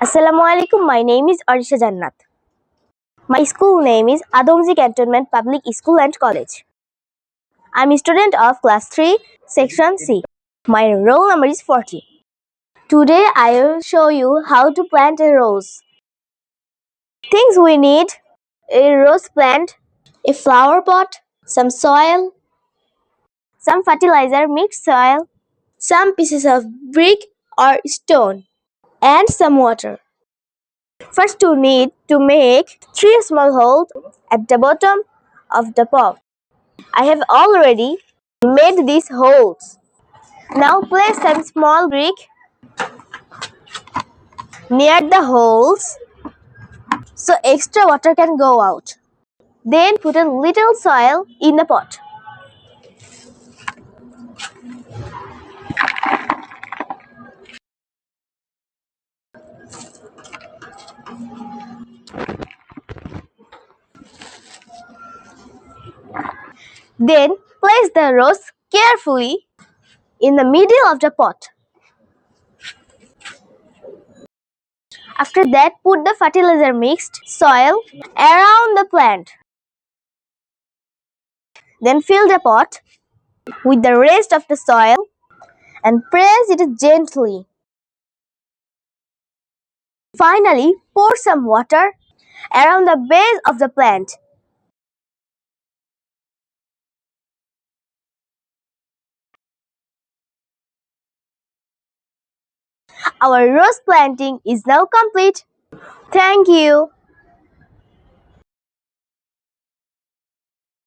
Assalamualaikum. My name is Arisha Jannat. My school name is Adomji Cantonment Public School and College. I'm a student of class 3, section C. My roll number is 40. Today I will show you how to plant a rose. Things we need: a rose plant, a flower pot, some soil, some fertilizer, mixed soil, some pieces of brick or stone, and some water. First, you need to make 3 small holes at the bottom of the pot. I have already made these holes. Now place some small brick near the holes so extra water can go out. Then put a little soil in the pot. Then place the rose carefully in the middle of the pot. After that, put the fertilizer mixed soil around the plant. Then fill the pot with the rest of the soil and press it gently. Finally, pour some water around the base of the plant. Our rose planting is now complete. Thank you.